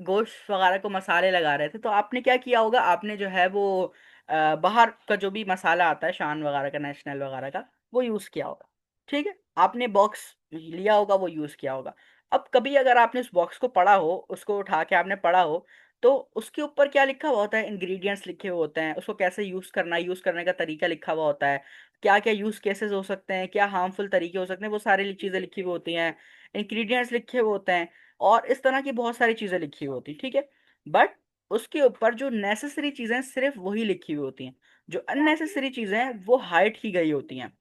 A: गोश्त वगैरह को मसाले लगा रहे थे, तो आपने क्या किया होगा? आपने जो है वो बाहर का जो भी मसाला आता है, शान वगैरह का, नेशनल वगैरह का, वो यूज़ किया होगा। ठीक है। आपने बॉक्स लिया होगा, वो यूज़ किया होगा। अब कभी अगर आपने उस बॉक्स को पढ़ा हो, उसको उठा के आपने पढ़ा हो, तो उसके ऊपर क्या लिखा हुआ होता है? इंग्रेडिएंट्स लिखे हुए होते हैं, उसको कैसे यूज़ करना है, यूज़ करने का तरीका लिखा हुआ होता है, क्या क्या यूज़ केसेस हो सकते हैं, क्या हार्मफुल तरीके हो सकते हैं, वो सारी चीज़ें लिखी हुई होती हैं। इंग्रेडिएंट्स लिखे हुए होते हैं और इस तरह की बहुत सारी चीज़ें लिखी हुई होती हैं। ठीक है। बट उसके ऊपर जो नेसेसरी चीज़ें सिर्फ वही लिखी हुई होती हैं, जो अननेसेसरी चीज़ें हैं वो हाइड की गई होती हैं।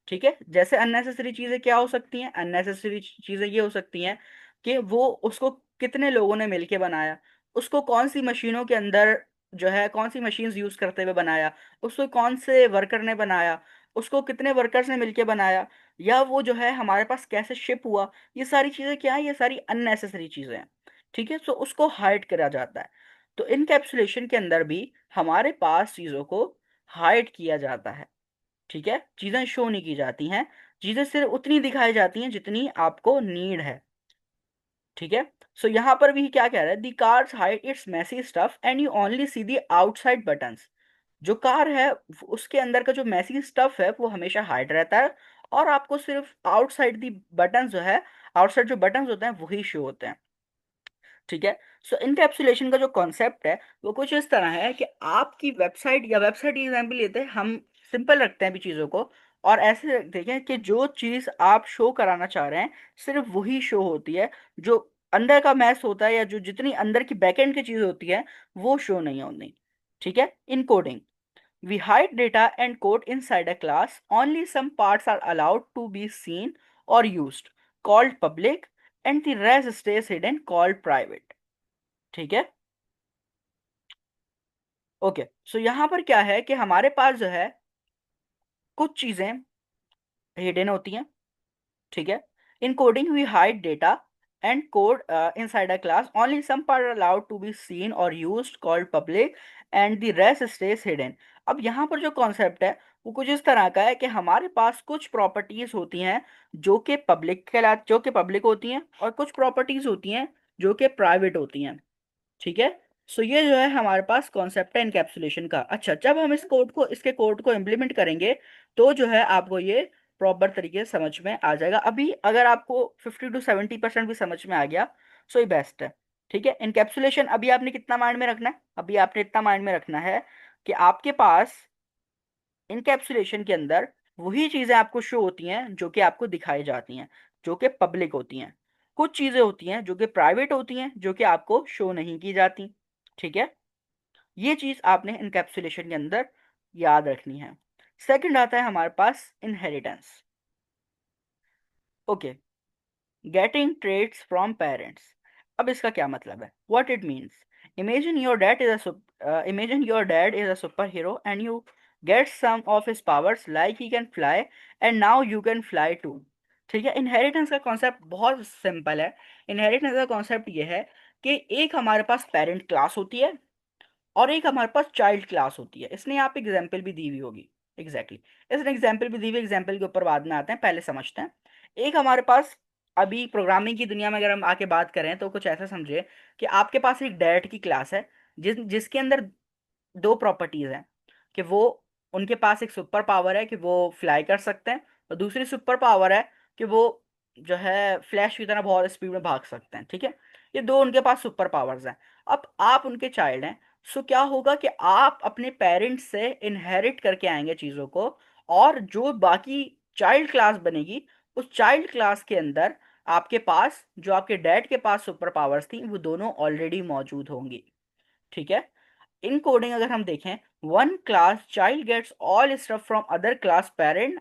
A: ठीक है। जैसे अननेसेसरी चीजें क्या हो सकती हैं? अननेसेसरी चीजें ये हो सकती हैं कि वो उसको कितने लोगों ने मिलके बनाया, उसको कौन सी मशीनों के अंदर जो है कौन सी मशीन्स यूज करते हुए बनाया, उसको कौन से वर्कर ने बनाया, उसको कितने वर्कर्स ने मिलके बनाया, या वो जो है हमारे पास कैसे शिप हुआ। ये सारी चीजें क्या है? ये सारी अननेसेसरी चीजें हैं। ठीक है। सो उसको हाइड करा जाता है। तो इनकैप्सुलेशन के अंदर भी हमारे पास चीजों को हाइड किया जाता है। ठीक है। चीजें शो नहीं की जाती हैं, चीजें सिर्फ उतनी दिखाई जाती हैं जितनी आपको नीड है। ठीक है। सो यहाँ पर भी क्या कह रहा है? The cars hide its messy stuff and you only see the outside buttons. जो कार है उसके अंदर का जो मैसी स्टफ है वो हमेशा हाइड रहता है, और आपको सिर्फ आउटसाइड दी बटन जो है, आउटसाइड जो बटन्स होते हैं वही शो होते हैं। ठीक है। सो इनकैप्सुलेशन का जो कॉन्सेप्ट है वो कुछ इस तरह है कि आपकी वेबसाइट, या वेबसाइट एग्जाम्पल लेते हैं हम, सिंपल रखते हैं अभी चीज़ों को, और ऐसे देखें कि जो चीज़ आप शो कराना चाह रहे हैं सिर्फ वही शो होती है, जो अंदर का मैस होता है या जो जितनी अंदर की बैकएंड की चीज़ होती है वो शो नहीं होती। ठीक है। Encoding, we hide data and code inside a class, only some parts are allowed to be seen और used, called public, and the rest stays hidden, called private. ठीक है। ओके। सो यहाँ पर क्या है कि हमारे पास जो है कुछ चीजें हिडन होती हैं। ठीक है। Encoding we hide data and code inside a class, only some part allowed to be seen और used, called public, and the rest stays hidden. अब यहाँ पर जो कॉन्सेप्ट है वो कुछ इस तरह का है कि हमारे पास कुछ प्रॉपर्टीज होती हैं जो कि पब्लिक होती हैं, और कुछ प्रॉपर्टीज होती हैं जो कि प्राइवेट होती हैं। ठीक है। सो ये जो है हमारे पास कॉन्सेप्ट है इनकैप्सुलेशन का। अच्छा, जब हम इसके कोड को इम्प्लीमेंट करेंगे तो जो है आपको ये प्रॉपर तरीके से समझ में आ जाएगा। अभी अगर आपको 50 to 70% भी समझ में आ गया, सो ये बेस्ट है। ठीक है। इनकैप्सुलेशन अभी आपने कितना माइंड में रखना है? अभी आपने इतना माइंड में रखना है कि आपके पास इनकैप्सुलेशन के अंदर वही चीजें आपको शो होती हैं जो कि आपको दिखाई जाती हैं, जो कि पब्लिक होती हैं। कुछ चीजें होती हैं जो कि प्राइवेट होती हैं, जो कि आपको शो नहीं की जाती। ठीक है। ये चीज आपने इनकैप्सुलेशन के अंदर याद रखनी है। सेकंड आता है हमारे पास inheritance. Okay. Getting traits from parents. अब इसका क्या मतलब है? What it means? Imagine your dad is a superhero and you get some of his powers like he can fly, and now you can fly too. ठीक है। Inheritance का concept बहुत simple है। इनहेरिटेंस का concept ये है कि एक हमारे पास पेरेंट क्लास होती है, और एक हमारे पास चाइल्ड क्लास होती है। इसने यहाँ पे एग्जाम्पल भी दी हुई होगी। एग्जैक्टली इसने एग्जाम्पल भी दी हुई, एग्जाम्पल के ऊपर बाद में आते हैं, पहले समझते हैं। एक हमारे पास अभी प्रोग्रामिंग की दुनिया में अगर हम आके बात करें तो कुछ ऐसा समझिए कि आपके पास एक डैट की क्लास है जिसके अंदर दो प्रॉपर्टीज हैं कि वो, उनके पास एक सुपर पावर है कि वो फ्लाई कर सकते हैं, और दूसरी सुपर पावर है कि वो जो है फ्लैश की तरह बहुत स्पीड में भाग सकते हैं। ठीक है, ये दो उनके पास सुपर पावर्स हैं। अब आप उनके चाइल्ड हैं, सो क्या होगा कि आप अपने पेरेंट्स से इनहेरिट करके आएंगे चीज़ों को, और जो बाकी चाइल्ड क्लास बनेगी उस चाइल्ड क्लास के अंदर आपके पास जो आपके डैड के पास सुपर पावर्स थी वो दोनों ऑलरेडी मौजूद होंगी। ठीक है, इन कोडिंग अगर हम देखें, one class child gets all stuff from other class parent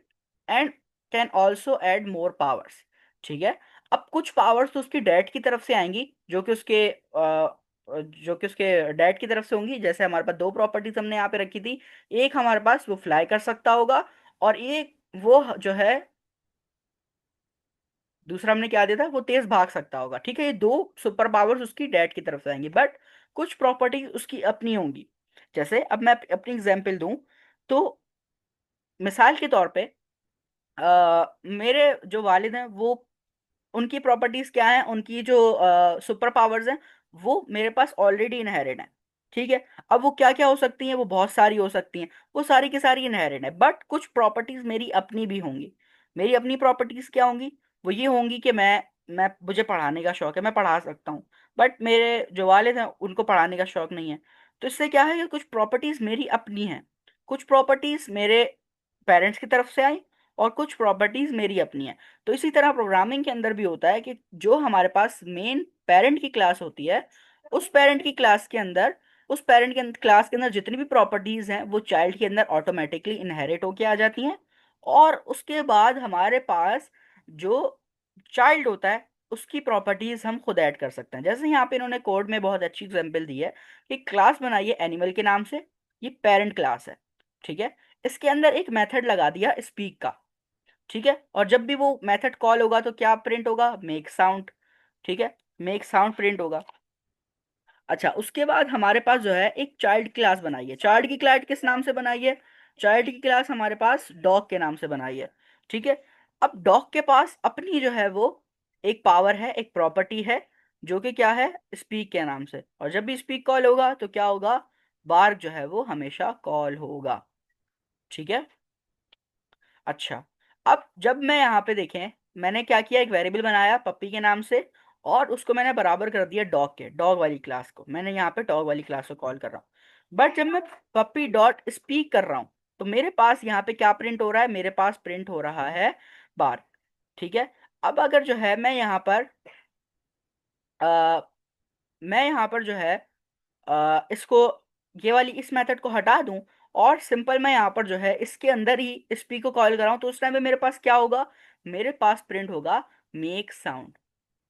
A: and can also add more powers. ठीक है, अब कुछ पावर्स तो उसकी डैड की तरफ से आएंगी जो कि उसके डैड की तरफ से होंगी। जैसे हमारे पास दो प्रॉपर्टीज हमने यहाँ पे रखी थी, एक हमारे पास वो फ्लाई कर सकता होगा, और एक वो जो है दूसरा हमने क्या दिया था, वो तेज भाग सकता होगा। ठीक है, ये दो सुपर पावर्स उसकी डैड की तरफ से आएंगी, बट कुछ प्रॉपर्टी उसकी अपनी होंगी। जैसे अब मैं अपनी एग्जांपल दूं तो मिसाल के तौर पे मेरे जो वालिद हैं वो, उनकी प्रॉपर्टीज क्या हैं, उनकी जो सुपर पावर्स हैं वो मेरे पास ऑलरेडी इनहेरिट हैं। ठीक है, अब वो क्या क्या हो सकती हैं, वो बहुत सारी हो सकती हैं, वो सारी की सारी इनहेरिट है, बट कुछ प्रॉपर्टीज मेरी अपनी भी होंगी। मेरी अपनी प्रॉपर्टीज क्या होंगी, वो ये होंगी कि मैं मुझे पढ़ाने का शौक है, मैं पढ़ा सकता हूँ, बट मेरे जो वालिद हैं उनको पढ़ाने का शौक नहीं है। तो इससे क्या है कि कुछ प्रॉपर्टीज मेरी अपनी हैं, कुछ प्रॉपर्टीज मेरे पेरेंट्स की तरफ से आई, और कुछ प्रॉपर्टीज मेरी अपनी हैं। तो इसी तरह प्रोग्रामिंग के अंदर भी होता है कि जो हमारे पास मेन पेरेंट की क्लास होती है, उस पेरेंट की क्लास के अंदर, उस पेरेंट के क्लास के अंदर जितनी भी प्रॉपर्टीज हैं वो चाइल्ड के अंदर ऑटोमेटिकली इनहेरिट होके आ जाती हैं। और उसके बाद हमारे पास जो चाइल्ड होता है उसकी प्रॉपर्टीज हम खुद ऐड कर सकते हैं। जैसे यहाँ पे इन्होंने कोड में बहुत अच्छी एग्जांपल दी है कि क्लास बनाइए एनिमल के नाम से, ये पेरेंट क्लास है। ठीक है, इसके अंदर एक मेथड लगा दिया स्पीक का। ठीक है, और जब भी वो मेथड कॉल होगा तो क्या प्रिंट होगा, मेक साउंड। ठीक है, मेक साउंड प्रिंट होगा। अच्छा, उसके बाद हमारे पास जो है एक चाइल्ड क्लास बनाई है। चाइल्ड की क्लास किस नाम से बनाई है, चाइल्ड की क्लास हमारे पास डॉग के नाम से बनाई है। ठीक है, अब डॉग के पास अपनी जो है वो एक पावर है, एक प्रॉपर्टी है, जो कि क्या है, स्पीक के नाम से, और जब भी स्पीक कॉल होगा तो क्या होगा, बार्क जो है वो हमेशा कॉल होगा। ठीक है, अच्छा, अब जब मैं यहाँ पे देखें, मैंने क्या किया, एक वेरिएबल बनाया पप्पी के नाम से, और उसको मैंने बराबर कर दिया डॉग के, डॉग वाली क्लास को मैंने यहाँ पे डॉग वाली क्लास को कॉल कर रहा हूँ। बट जब मैं पप्पी डॉट स्पीक कर रहा हूँ तो मेरे पास यहाँ पे क्या प्रिंट हो रहा है, मेरे पास प्रिंट हो रहा है बार। ठीक है, अब अगर जो है आ, मैं यहाँ पर जो है इसको, ये वाली इस मेथड को हटा दूं, और सिंपल मैं यहाँ पर जो है इसके अंदर ही स्पीक को कॉल कराऊं, तो उस टाइम पे मेरे पास क्या होगा, मेरे पास प्रिंट होगा मेक साउंड।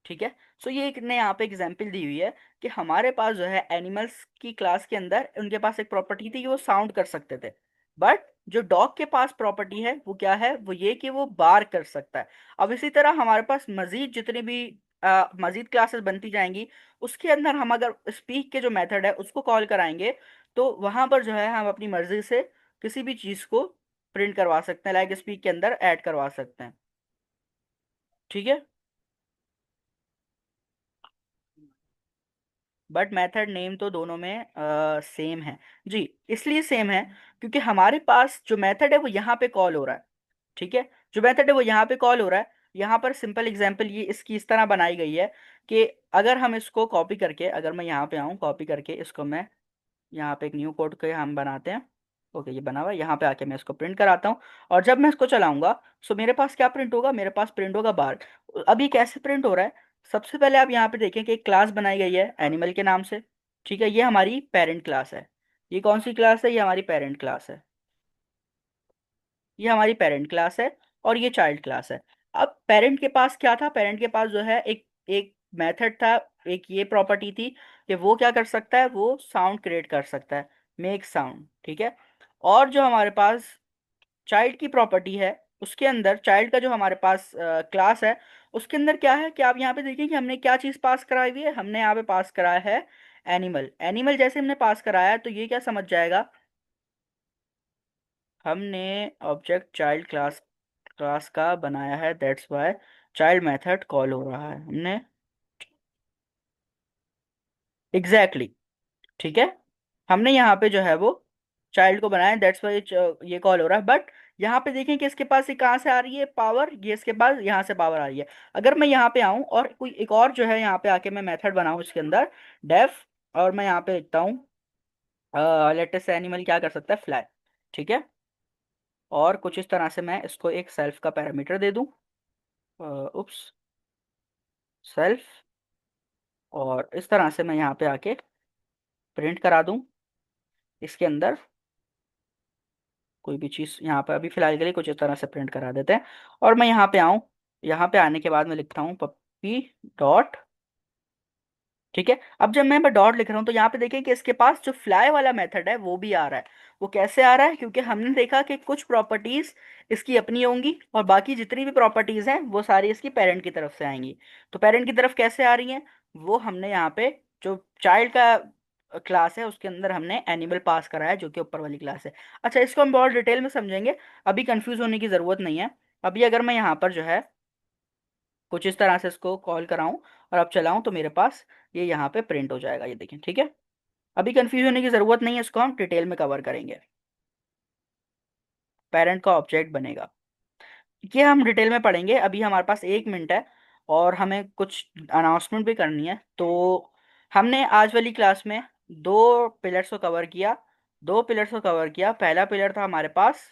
A: ठीक है, सो ये एक ने यहाँ पे एग्जांपल दी हुई है कि हमारे पास जो है एनिमल्स की क्लास के अंदर उनके पास एक प्रॉपर्टी थी कि वो साउंड कर सकते थे, बट जो डॉग के पास प्रॉपर्टी है वो क्या है, वो ये कि वो बार कर सकता है। अब इसी तरह हमारे पास मजीद जितनी भी मजीद क्लासेस बनती जाएंगी, उसके अंदर हम अगर स्पीक के जो मेथड है उसको कॉल कराएंगे, तो वहां पर जो है हम अपनी मर्जी से किसी भी चीज को प्रिंट करवा सकते हैं, लाइक स्पीक के अंदर ऐड करवा सकते हैं। ठीक है, बट मेथड नेम तो दोनों में सेम है। जी, इसलिए सेम है क्योंकि हमारे पास जो मेथड है वो यहाँ पे कॉल हो रहा है। ठीक है, जो मेथड है वो यहाँ पे कॉल हो रहा है। यहाँ पर सिंपल एग्जांपल ये इसकी इस तरह बनाई गई है कि अगर हम इसको कॉपी करके, अगर मैं यहाँ पे आऊँ कॉपी करके इसको, मैं यहाँ पे एक न्यू कोड के हम बनाते हैं। ओके, ये बना हुआ है, यहाँ पे आके मैं इसको प्रिंट कराता हूँ, और जब मैं इसको चलाऊंगा सो मेरे पास क्या प्रिंट होगा, मेरे पास प्रिंट होगा बार। अभी कैसे प्रिंट हो रहा है, सबसे पहले आप यहाँ पे देखें कि एक क्लास बनाई गई है एनिमल के नाम से। ठीक है, ये हमारी पेरेंट क्लास है। ये कौन सी क्लास है, ये हमारी पेरेंट क्लास है। ये हमारी पेरेंट क्लास है, और ये चाइल्ड क्लास है। अब पेरेंट के पास क्या था, पेरेंट के पास जो है एक एक मेथड था, एक ये प्रॉपर्टी थी कि वो क्या कर सकता है, वो साउंड क्रिएट कर सकता है, मेक साउंड। ठीक है, और जो हमारे पास चाइल्ड की प्रॉपर्टी है, उसके अंदर चाइल्ड का जो हमारे पास क्लास है, उसके अंदर क्या है कि आप यहाँ पे देखिए कि हमने क्या चीज़ पास कराई हुई है, हमने यहाँ पे पास कराया है एनिमल, एनिमल जैसे हमने पास कराया तो ये क्या समझ जाएगा, हमने ऑब्जेक्ट चाइल्ड क्लास क्लास का बनाया है, that's why child method call हो रहा है हमने। एग्जैक्टली exactly, ठीक है। हमने यहाँ पे जो है वो चाइल्ड को बनाया, दैट्स वाई ये कॉल हो रहा है। बट यहाँ पे देखें कि इसके पास ये कहाँ से आ रही है पावर, ये इसके पास यहाँ से पावर आ रही है। अगर मैं यहाँ पे आऊँ और कोई एक और जो है यहाँ पे आके मैं मेथड बनाऊँ इसके अंदर, डेफ, और मैं यहाँ पे लिखता हूँ लेटेस्ट एनिमल क्या कर सकता है, फ्लाई, ठीक है। और कुछ इस तरह से मैं इसको एक सेल्फ का पैरामीटर दे दूँ, उप्स, सेल्फ, और इस तरह से मैं यहाँ पे आके प्रिंट करा दूँ इसके अंदर कोई भी चीज़। यहाँ पे अभी फिलहाल के लिए कुछ इस तरह से प्रिंट करा देते हैं। और मैं यहाँ पे आऊँ, यहाँ पे आने के बाद मैं लिखता हूँ पप्पी डॉट, ठीक है। अब जब मैं डॉट लिख रहा हूँ तो यहाँ पे देखें कि इसके पास जो फ्लाई वाला मेथड है वो भी आ रहा है। वो कैसे आ रहा है, क्योंकि हमने देखा कि कुछ प्रॉपर्टीज इसकी अपनी होंगी और बाकी जितनी भी प्रॉपर्टीज हैं वो सारी इसकी पेरेंट की तरफ से आएंगी। तो पेरेंट की तरफ कैसे आ रही हैं, वो हमने यहाँ पे जो चाइल्ड का क्लास है उसके अंदर हमने एनिमल पास करा है जो कि ऊपर वाली क्लास है। अच्छा, इसको हम बहुत डिटेल में समझेंगे, अभी कंफ्यूज होने की जरूरत नहीं है। अभी अगर मैं यहाँ पर जो है कुछ इस तरह से इसको कॉल कराऊं और अब चलाऊं तो मेरे पास ये यहाँ पे प्रिंट हो जाएगा, ये देखें, ठीक है। अभी कंफ्यूज होने की जरूरत नहीं है, इसको हम डिटेल में कवर करेंगे। पेरेंट का ऑब्जेक्ट बनेगा, ये हम डिटेल में पढ़ेंगे। अभी हमारे पास 1 मिनट है और हमें कुछ अनाउंसमेंट भी करनी है। तो हमने आज वाली क्लास में दो पिलर्स को कवर किया, दो पिलर्स को कवर किया। पहला पिलर था हमारे पास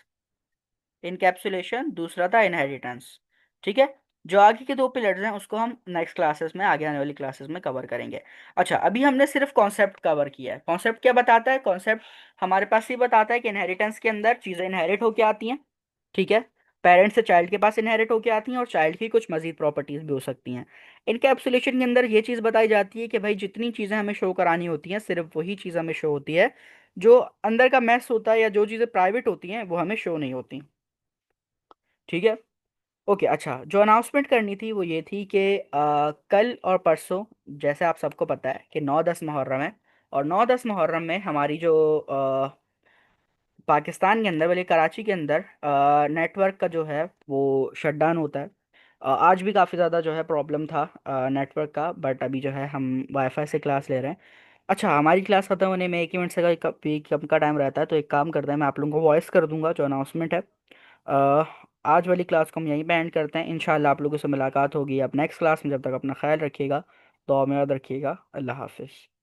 A: इनकैप्सुलेशन, दूसरा था इनहेरिटेंस, ठीक है। जो आगे के दो पिलर्स हैं उसको हम नेक्स्ट क्लासेस में, आगे आने वाली क्लासेस में कवर करेंगे। अच्छा, अभी हमने सिर्फ कॉन्सेप्ट कवर किया है। कॉन्सेप्ट क्या बताता है, कॉन्सेप्ट हमारे पास ये बताता है कि इनहेरिटेंस के अंदर चीज़ें इनहेरिट होके आती हैं, ठीक है। पेरेंट्स से चाइल्ड के पास इनहेरिट होके आती हैं और चाइल्ड की कुछ मजीद प्रॉपर्टीज भी हो सकती हैं। इनकैप्सुलेशन के अंदर ये चीज़ बताई जाती है कि भाई जितनी चीज़ें हमें शो करानी होती हैं सिर्फ वही चीज़ हमें शो होती है, जो अंदर का मैस होता है या जो चीज़ें प्राइवेट होती हैं वो हमें शो नहीं होती, ठीक है। ओके, अच्छा, जो अनाउंसमेंट करनी थी वो ये थी कि कल और परसों, जैसे आप सबको पता है कि 9-10 मुहर्रम है, और 9-10 मुहर्रम में हमारी जो पाकिस्तान के अंदर, बल्कि कराची के अंदर नेटवर्क का जो है वो शट डाउन होता है। आज भी काफ़ी ज़्यादा जो है प्रॉब्लम था नेटवर्क का, बट अभी जो है हम वाईफाई से क्लास ले रहे हैं। अच्छा, हमारी क्लास ख़त्म होने में 1 ही मिनट से भी कम का टाइम रहता है, तो एक काम करते हैं, मैं आप लोगों को वॉइस कर दूंगा जो अनाउंसमेंट है। अ, आज वाली क्लास को हम यहीं पे एंड करते हैं। इंशाल्लाह आप लोगों से मुलाकात होगी अब नेक्स्ट क्लास में। जब तक अपना ख्याल रखिएगा, दुआ में याद रखिएगा। अल्लाह हाफिज़।